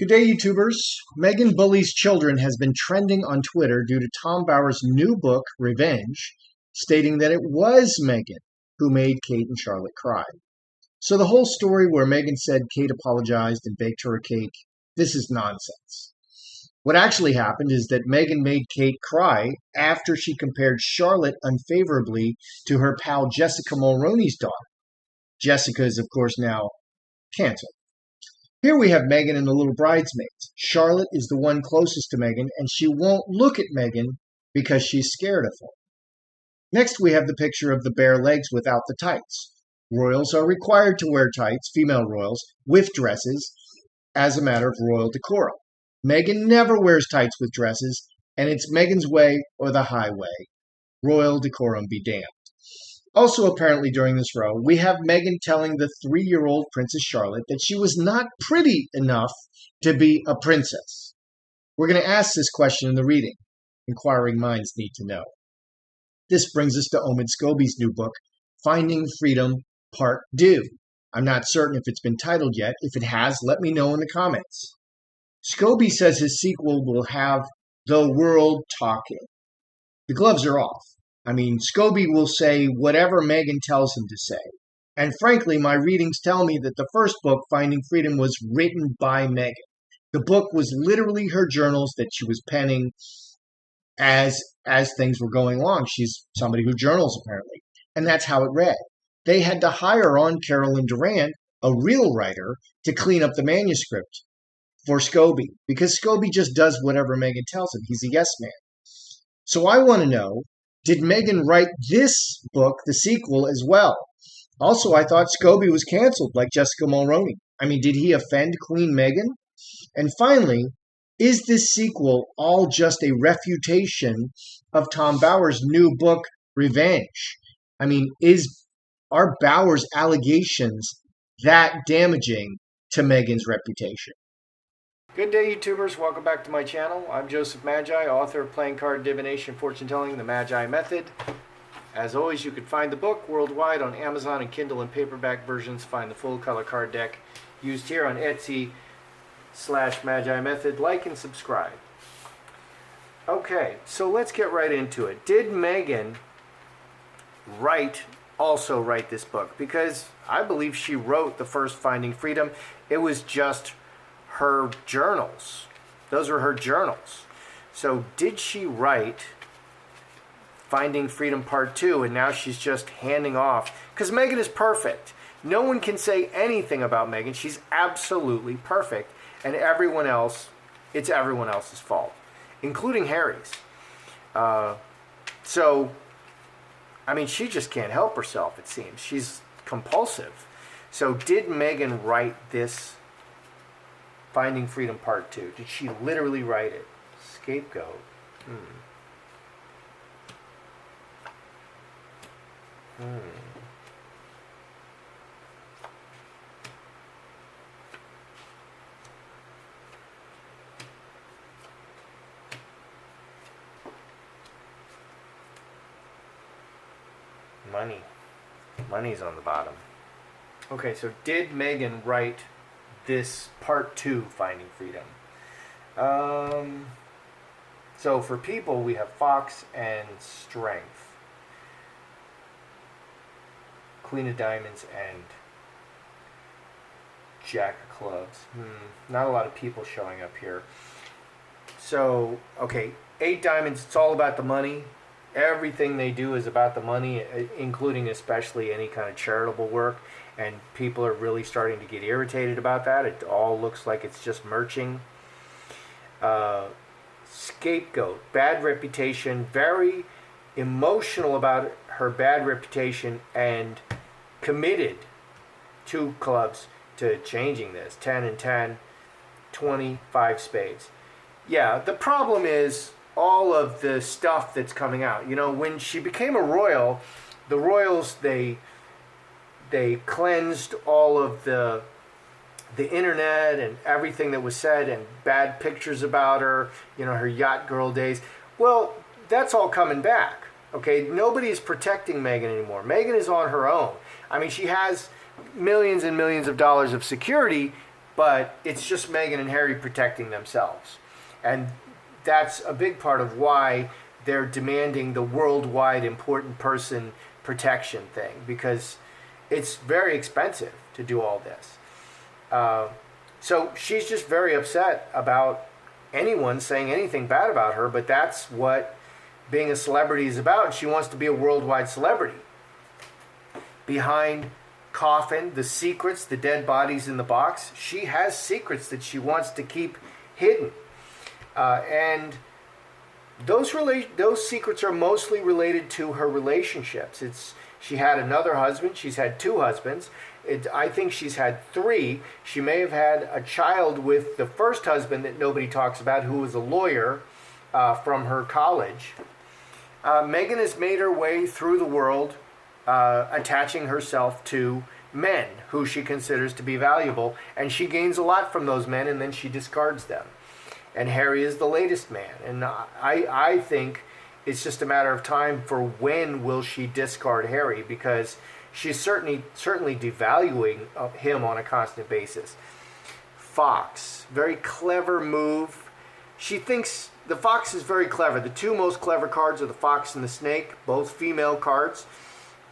Good day, YouTubers. Meghan Bullies Children has been trending on Twitter due to Tom Bower's new book, Revenge, stating that it was Meghan who made Kate and Charlotte cry. So the whole story where Meghan said Kate apologized and baked her a cake, this is nonsense. What actually happened is that Meghan made Kate cry after she compared Charlotte unfavorably to her pal Jessica Mulroney's daughter. Jessica is, of course, now canceled. Here we have Meghan and the little bridesmaids. Charlotte is the one closest to Meghan, and she won't look at Meghan because she's scared of her. Next, we have the picture of the bare legs without the tights. Royals are required to wear tights, female royals, with dresses, as a matter of royal decorum. Meghan never wears tights with dresses, and it's Meghan's way or the highway. Royal decorum be damned. Also, apparently during this row, we have Meghan telling the 3-year-old Princess Charlotte that she was not pretty enough to be a princess. We're going to ask this question in the reading. Inquiring minds need to know. This brings us to Omid Scobie's new book, Finding Freedom, Part 2. I'm not certain if it's been titled yet. If it has, let me know in the comments. Scobie says his sequel will have the world talking. The gloves are off. Scobie will say whatever Meghan tells him to say. And frankly, my readings tell me that the first book, Finding Freedom, was written by Meghan. The book was literally her journals that she was penning as things were going along. She's somebody who journals, apparently. And that's how it read. They had to hire on Carolyn Durant, a real writer, to clean up the manuscript for Scobie, because Scobie just does whatever Meghan tells him. He's a yes man. So I want to know, did Meghan write this book, the sequel, as well? Also, I thought Scobie was canceled, like Jessica Mulroney. Did he offend Queen Meghan? And finally, is this sequel all just a refutation of Tom Bower's new book, Revenge? Are Bower's allegations that damaging to Meghan's reputation? Good day, YouTubers. Welcome back to my channel. I'm Joseph Magi, author of Playing Card Divination, Fortune Telling, The Magi Method. As always, you can find the book worldwide on Amazon and Kindle and paperback versions. Find the full color card deck used here on Etsy/Magi Method. Like and subscribe. Okay, so let's get right into it. Did Meghan also write this book? Because I believe she wrote the first Finding Freedom. It was just her journals. Those were her journals. So did she write Finding Freedom Part 2 and now she's just handing off? Because Meghan is perfect. No one can say anything about Meghan. She's absolutely perfect. And everyone else, it's everyone else's fault, including Harry's. She just can't help herself, it seems. She's compulsive. So did Meghan write this Finding Freedom Part 2? Did she literally write it? Scapegoat. Money's on the bottom. Okay, so did Meghan write this Part 2 Finding Freedom? So for people, we have Fox and Strength, Queen of Diamonds and Jack of Clubs. Not a lot of people showing up here. So, okay, 8 Diamonds, it's all about the money. Everything they do is about the money, including especially any kind of charitable work. And people are really starting to get irritated about that. It all looks like it's just merching. Scapegoat, bad reputation, very emotional about her bad reputation and committed 2 clubs to changing this. 10 and 10, 25 spades. Yeah, the problem is all of the stuff that's coming out. When she became a royal, the royals, they cleansed all of the internet and everything that was said and bad pictures about her, her yacht girl days. Well, that's all coming back. Okay, nobody's protecting Meghan anymore. Meghan is on her own. She has millions and millions of dollars of security, but it's just Meghan and Harry protecting themselves. And that's a big part of why they're demanding the worldwide important person protection thing, because it's very expensive to do all this. So she's just very upset about anyone saying anything bad about her, but that's what being a celebrity is about. She wants to be a worldwide celebrity. Behind coffin, the secrets, the dead bodies in the box, she has secrets that she wants to keep hidden. And those secrets are mostly related to her relationships. She had another husband. She's had 2 husbands. I think she's had 3. She may have had a child with the first husband that nobody talks about, who was a lawyer from her college. Meghan has made her way through the world, attaching herself to men who she considers to be valuable, and she gains a lot from those men, and then she discards them. And Harry is the latest man, and I think it's just a matter of time for when will she discard Harry, because she's certainly devaluing him on a constant basis. Fox, very clever move. She thinks the fox is very clever. The 2 most clever cards are the fox and the snake, both female cards.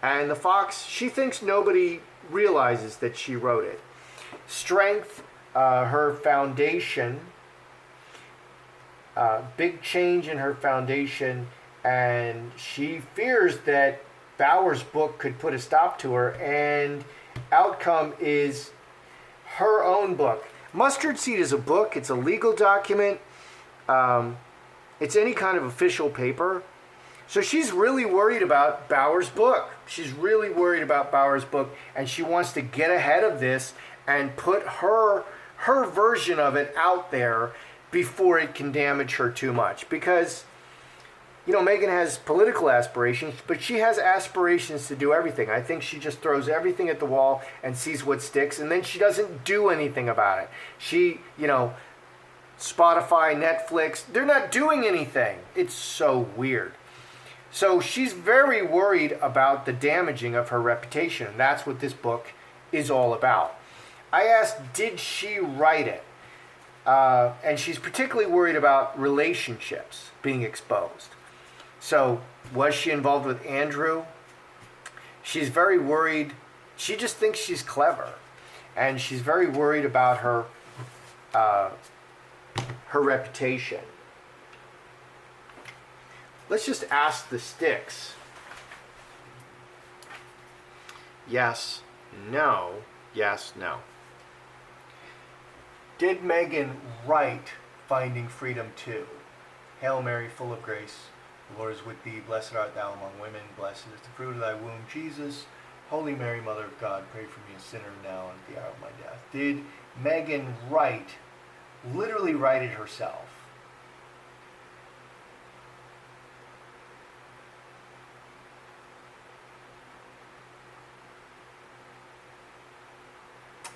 And the fox, she thinks nobody realizes that she wrote it. Strength, her foundation, big change in her foundation, and she fears that Bauer's book could put a stop to her, and outcome is her own book. Mustard Seed is a book. It's a legal document. It's any kind of official paper. So she's really worried about Bauer's book. She's really worried about Bauer's book, and she wants to get ahead of this and put her version of it out there before it can damage her too much. Because, Meghan has political aspirations, but she has aspirations to do everything. I think she just throws everything at the wall and sees what sticks, and then she doesn't do anything about it. She, Spotify, Netflix, they're not doing anything. It's so weird. So she's very worried about the damaging of her reputation. That's what this book is all about. I asked, did she write it? And she's particularly worried about relationships being exposed. So was she involved with Andrew? She's very worried. She just thinks she's clever. And she's very worried about her reputation. Let's just ask the sticks. Yes, no, yes, no. Did Meghan write Finding Freedom 2? Hail Mary, full of grace, the Lord is with thee. Blessed art thou among women. Blessed is the fruit of thy womb, Jesus. Holy Mary, Mother of God, pray for me, a sinner, now and at the hour of my death. Did Meghan literally write it herself?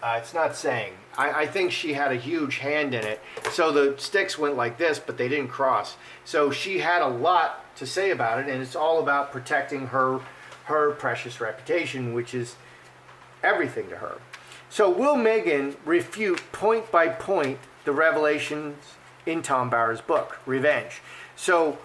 It's not saying. I think she had a huge hand in it. So the sticks went like this, but they didn't cross. So she had a lot to say about it, and it's all about protecting her precious reputation, which is everything to her. So will Meghan refute point by point the revelations in Tom Bauer's book, Revenge? So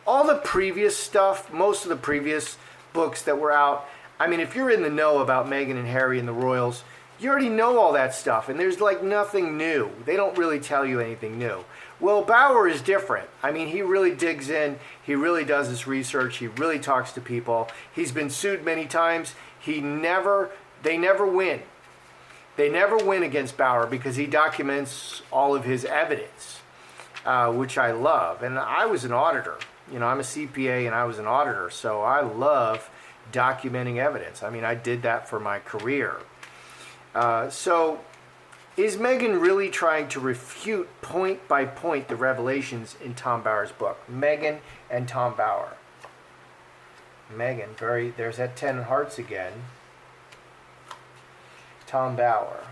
all the previous stuff, most of the previous books that were out, I mean, if you're in the know about Meghan and Harry and the royals, you already know all that stuff, and there's like nothing new. They don't really tell you anything new. Well, Bauer is different. I mean, he really digs in. He really does his research. He really talks to people. He's been sued many times. They never win. They never win against Bauer because he documents all of his evidence, which I love. And I was an auditor. I'm a CPA and I was an auditor, so I love documenting evidence. I mean, I did that for my career. So is Meghan really trying to refute point by point the revelations in Tom Bauer's book? Meghan and Tom Bauer. Meghan, there's that 10 of hearts again. Tom Bauer.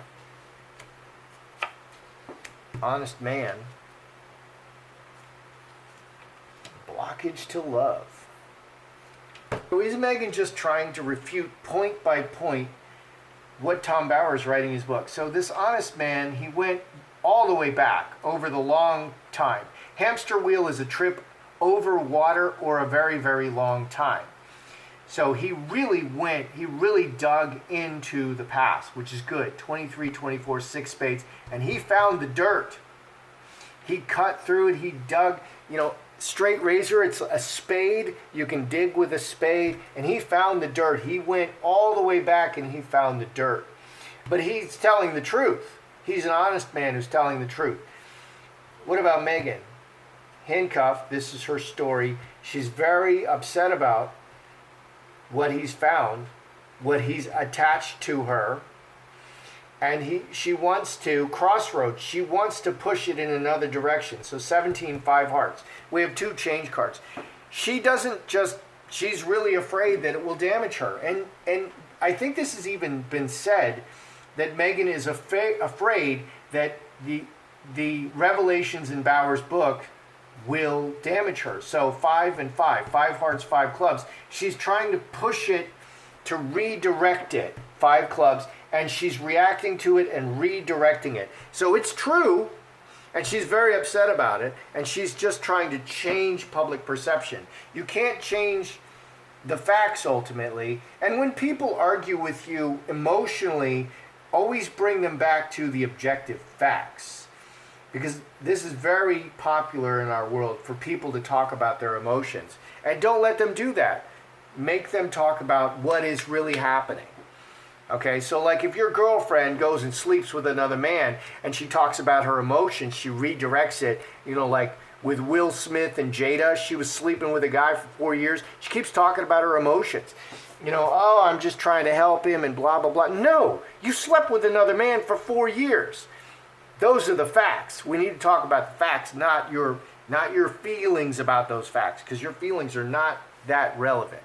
Honest man. Blockage to love. So is Meghan just trying to refute point by point what Tom Bauer is writing in his book. So this honest man, he went all the way back over the long time. Hamster wheel is a trip over water or a very, very long time. So he really dug into the past, which is good. 23, 24, 6 spades, and he found the dirt. He cut through it, he dug, straight razor, it's a spade, you can dig with a spade, and he found the dirt. He went all the way back and he found the dirt. But he's telling the truth. He's an honest man who's telling the truth. What about Meghan? Handcuffed, this is her story. She's very upset about what he's found, what he's attached to her, and she wants to crossroads. She wants to push it in another direction. So 17 5 hearts. We have 2 change cards. She's really afraid that it will damage her, and I think this has even been said that Meghan is afraid that the revelations in Bauer's book will damage her. So 5 and 5 hearts, 5 clubs. She's trying to push it, to redirect it, 5 clubs, and she's reacting to it and redirecting it. So it's true, and she's very upset about it, and she's just trying to change public perception. You can't change the facts ultimately, and when people argue with you emotionally, always bring them back to the objective facts. Because this is very popular in our world for people to talk about their emotions. And don't let them do that. Make them talk about what is really happening. Okay, so like if your girlfriend goes and sleeps with another man and she talks about her emotions, she redirects it, like with Will Smith and Jada, she was sleeping with a guy for 4 years. She keeps talking about her emotions. I'm just trying to help him and blah, blah, blah. No, you slept with another man for 4 years. Those are the facts. We need to talk about the facts, not your feelings about those facts, because your feelings are not that relevant.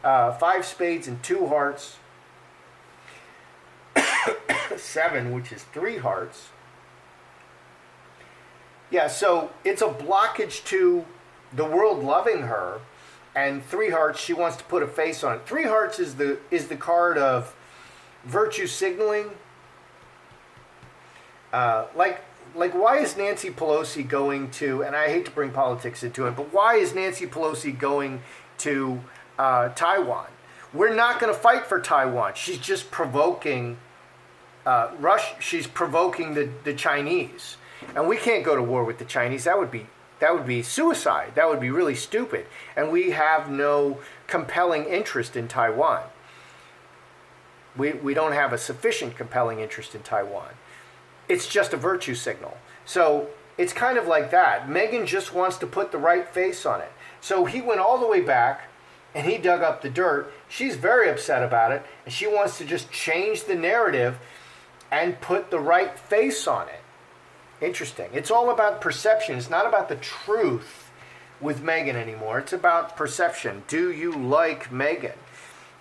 5 spades and 2 hearts. 7, which is 3 hearts. Yeah, so it's a blockage to the world loving her, and 3 hearts, she wants to put a face on it. 3 hearts is the card of virtue signaling. Like why is Nancy Pelosi going to, and I hate to bring politics into it, but why is Nancy Pelosi going to Taiwan? We're not going to fight for Taiwan. She's just provoking Russia. She's provoking the Chinese, and we can't go to war with the Chinese. That would be suicide. That would be really stupid. And we have no compelling interest in Taiwan. We don't have a sufficient compelling interest in Taiwan. It's just a virtue signal. So it's kind of like that. Meghan just wants to put the right face on it. So he went all the way back and he dug up the dirt. She's very upset about it, and she wants to just change the narrative and put the right face on it. Interesting. It's all about perception. It's not about the truth with Meghan anymore. It's about perception. Do you like Meghan?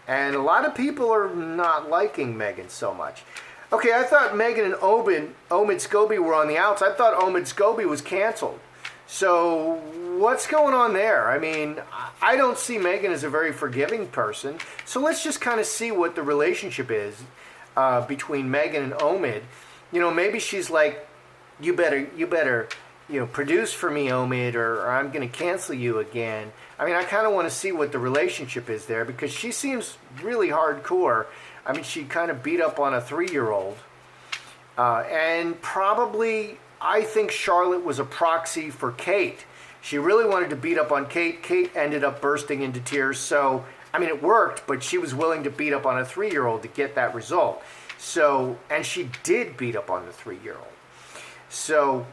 And a lot of people are not liking Meghan so much. Okay, I thought Meghan and Omid Scobie were on the outs. I thought Omid Scobie was canceled. So what's going on there? I mean, I don't see Meghan as a very forgiving person. So let's just kind of see what the relationship is between Meghan and Omid. Maybe she's like, you better, produce for me, Omid, or I'm going to cancel you again. I mean, I kind of want to see what the relationship is there, because she seems really hardcore. I mean, she kind of beat up on a 3-year-old. And probably, I think Charlotte was a proxy for Kate. She really wanted to beat up on Kate. Kate ended up bursting into tears. So, I mean, it worked, but she was willing to beat up on a 3-year-old to get that result. So, and she did beat up on the 3-year-old. So,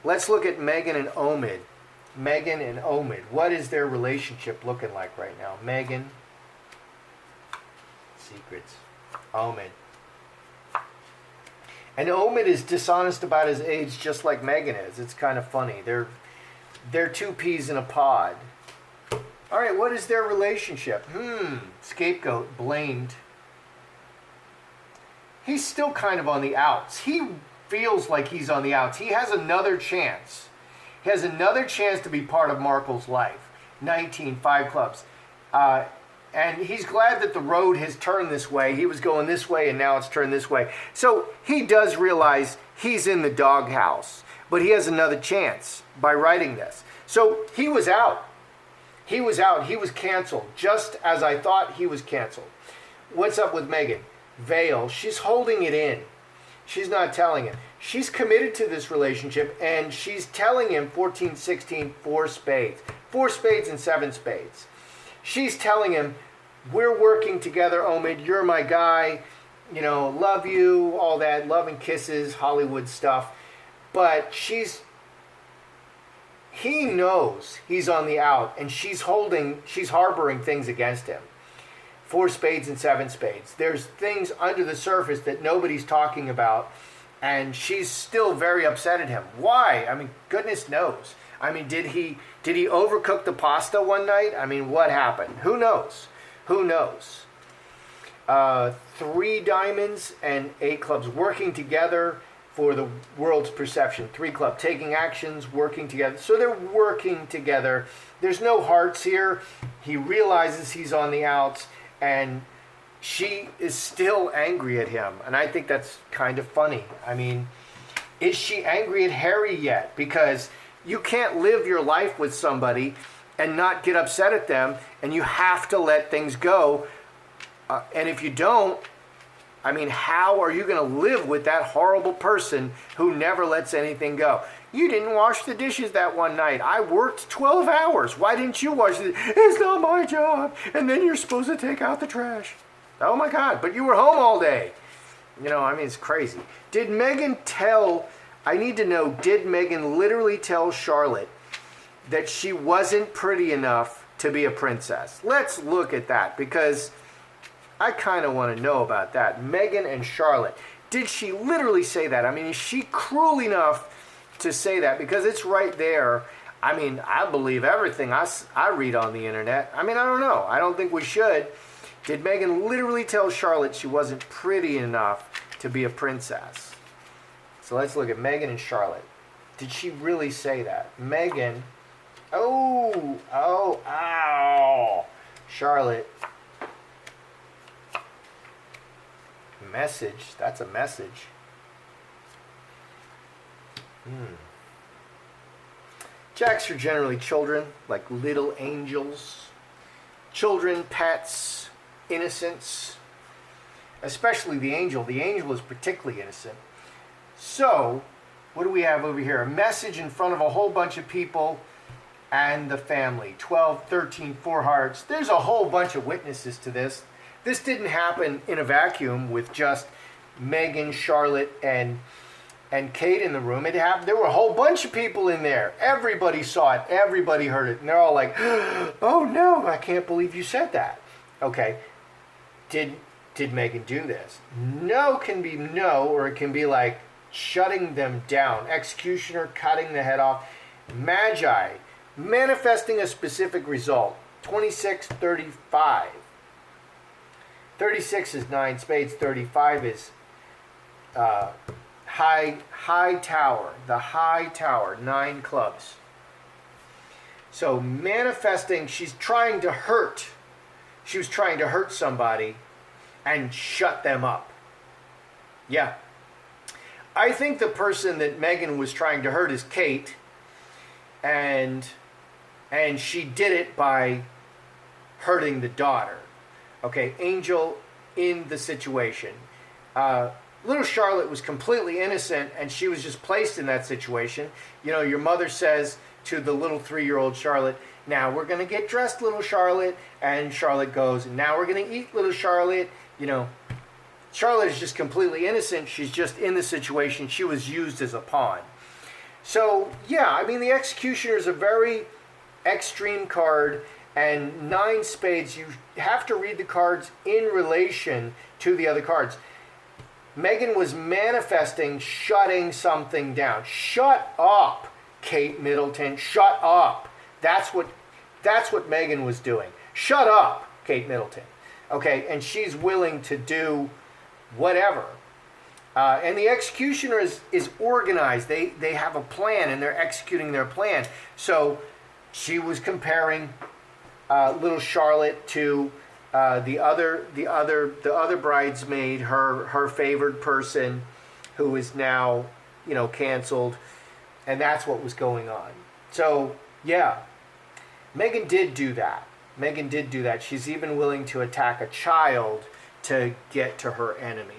let's look at Meghan and Omid. Meghan and Omid. What is their relationship looking like right now? Meghan. Secrets. Omid. And Omid is dishonest about his age just like Meghan is. It's kind of funny. They're 2 peas in a pod. All right, what is their relationship? Scapegoat, blamed. He's still kind of on the outs. He feels like he's on the outs. He has another chance. He has another chance to be part of Markle's life. 19, 5 clubs. And he's glad that the road has turned this way. He was going this way and now it's turned this way. So he does realize he's in the doghouse, but he has another chance by writing this. So he was out. He was out. He was canceled, just as I thought he was canceled. What's up with Meghan? Veil. She's holding it in. She's not telling him. She's committed to this relationship, and she's telling him 14, 16, 4 spades. 4 spades and 7 spades. She's telling him, we're working together, Omid. You're my guy. You know, love you, all that. Love and kisses, Hollywood stuff. But he knows he's on the out, and she's harboring things against him. 4 spades and 7 spades. There's things under the surface that nobody's talking about, and she's still very upset at him. Why? I mean, goodness knows. I mean, did he overcook the pasta one night? I mean, what happened? Who knows? Who knows? 3 diamonds and 8 clubs working together for the world's perception. 3 club taking actions, working together. So they're working together. There's no hearts here. He realizes he's on the outs, and she is still angry at him. And I think that's kind of funny. I mean, is she angry at Harry yet? Because you can't live your life with somebody and not get upset at them, and you have to let things go. And if you don't, I mean, how are you going to live with that horrible person who never lets anything go? You didn't wash the dishes that one night. I worked 12 hours. Why didn't you wash the dishes? It's not my job. And then you're supposed to take out the trash. Oh my God, but you were home all day. You know, I mean, it's crazy. Did Meghan literally tell Charlotte that she wasn't pretty enough to be a princess? Let's look at that, because I kind of want to know about that. Meghan and Charlotte. Did she literally say that? I mean, is she cruel enough to say that? Because it's right there. I mean, I believe everything I read on the internet. I mean, I don't know. I don't think we should. Did Meghan literally tell Charlotte she wasn't pretty enough to be a princess? So let's look at Meghan and Charlotte. Did she really say that? Meghan. Oh, ow. Charlotte. Message. That's a message. Jacks are generally children, like little angels. Children, pets, innocence. Especially the angel. The angel is particularly innocent. So, what do we have over here? A message in front of a whole bunch of people and the family. 12, 13, 4 hearts. There's a whole bunch of witnesses to this. This didn't happen in a vacuum with just Meghan, Charlotte, and Kate in the room. It happened. There were a whole bunch of people in there. Everybody saw it. Everybody heard it. And they're all like, oh no, I can't believe you said that. Okay. Did Meghan do this? No can be no, or it can be like shutting them down. Executioner, cutting the head off. Magi, manifesting a specific result. 26, 35. 36 is 9 spades. 35 is high tower. The high tower, 9 clubs. So manifesting, she's trying to hurt. She was trying to hurt somebody and shut them up. Yeah. I think the person that Meghan was trying to hurt is Kate. And she did it by hurting the daughter. Okay, angel in the situation. Little Charlotte was completely innocent, and she was just placed in that situation. You know, your mother says to the little 3-year-old Charlotte, now we're going to get dressed, little Charlotte. And Charlotte goes, now we're going to eat, little Charlotte. You know, Charlotte is just completely innocent. She's just in the situation. She was used as a pawn. So, yeah, I mean, the executioner is a very extreme card. And 9 spades, you have to read the cards in relation to the other cards. Meghan was manifesting shutting something down. Shut up, Kate Middleton. Shut up. That's what Meghan was doing. Shut up, Kate Middleton. Okay, and she's willing to do whatever. And the executioner is organized. They have a plan, and they're executing their plan. So she was comparing little Charlotte to the other bridesmaid, her favored person, who is now, canceled, and that's what was going on. So yeah, Meghan did do that. Meghan did do that. She's even willing to attack a child to get to her enemy.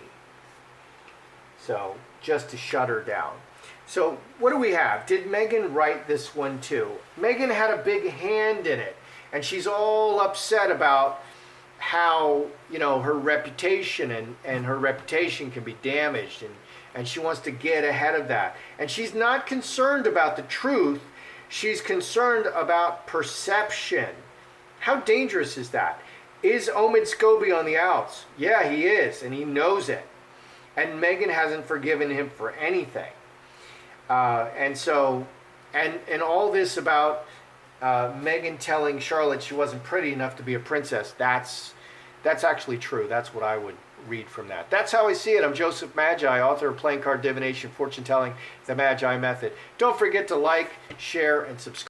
So just to shut her down. So what do we have? Did Meghan write this one too? Meghan had a big hand in it, and she's all upset about how, her reputation and her reputation can be damaged, and she wants to get ahead of that. And she's not concerned about the truth. She's concerned about perception. How dangerous is that? Is Omid Scobie on the outs? Yeah, he is, and he knows it. And Meghan hasn't forgiven him for anything. And all this about Meghan telling Charlotte she wasn't pretty enough to be a princess, that's actually true. That's what I would read from that. That's how I see it. I'm Joseph Magi, author of Playing Card Divination, Fortune Telling, The Magi Method. Don't forget to like, share, and subscribe.